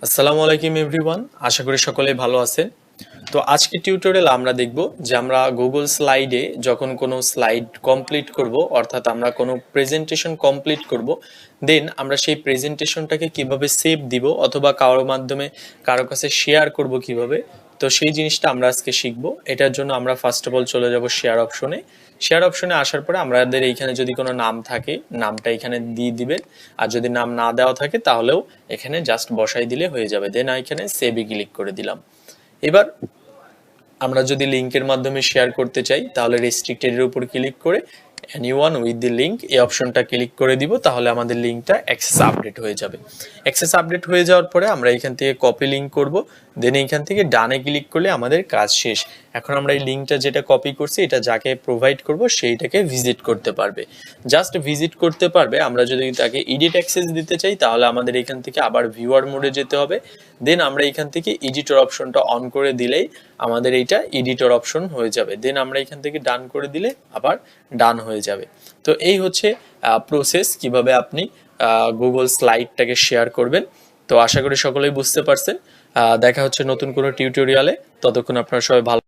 আসসালামু আলাইকুম এভরিওয়ান, আশা করি সকলেই ভালো আছেন। তো আজকের টিউটোরিয়াল আমরা দেখব যে আমরা গুগল স্লাইডে যখন কোনো স্লাইড কমপ্লিট করব, অর্থাৎ আমরা কোনো প্রেজেন্টেশন কমপ্লিট করব, দেন আমরা সেই প্রেজেন্টেশনটাকে কিভাবে সেভ দিব অথবা কারোর মাধ্যমে কারো কাছে শেয়ার করব কিভাবে। তো সেই জিনিসটা আমরা আজকে শিখব। এটার জন্য আমরা ফার্স্ট অফ অল চলে যাব শেয়ার অপশনে। শেয়ার অপশনে আসার পরে আমাদের এইখানে যদি কোনো নাম থাকে নামটা এখানে দিয়ে দিবেন, আর যদি নাম না দেওয়া থাকে তাহলেও এখানে জাস্ট বসাই দিলে হয়ে যাবে। দেন এখানে সেভে ক্লিক করে দিলাম। এবার আমরা যদি লিংকের মাধ্যমে শেয়ার করতে চাই তাহলে রেস্ট্রিক্টেড এর উপর ক্লিক করে এনিওয়ান উইথ দি লিংক এই অপশনটা ক্লিক করে দিব, তাহলে আমাদের লিংকটা অ্যাক্সেস আপডেট হয়ে যাবে। অ্যাক্সেস আপডেট হয়ে যাওয়ার পরে আমরা এখান থেকে কপি লিংক করব, দেন এইখান থেকে ডানে ক্লিক করলে আমাদের কাজ শেষ। এখন আমরা এই লিংকটা যেটা কপি করছি এটা যাকে প্রোভাইড করব সেইটাকে ভিজিট করতে পারবে, জাস্ট ভিজিট করতে পারবে। আমরা যদি তাকে এডিট অ্যাক্সেস দিতে চাই তাহলে আমাদের এখান থেকে আবার ভিউয়ার মোডে যেতে হবে, দেন আমরা এখান থেকে এডিটর অপশনটা অন করে দিলেই আমাদের এইটা এডিটর অপশন হয়ে যাবে। দেন আমরা এখান থেকে ডান করে দিলে আবার ডান হয়ে যাবে। তো এই হচ্ছে প্রসেস কিভাবে আপনি গুগল স্লাইডটাকে শেয়ার করবেন। তো আশা করি সকলেই বুঝতে পারছেন। দেখা হচ্ছে নতুন কোনো টিউটোরিয়ালে, ততক্ষণ আপনারা সবাই ভালো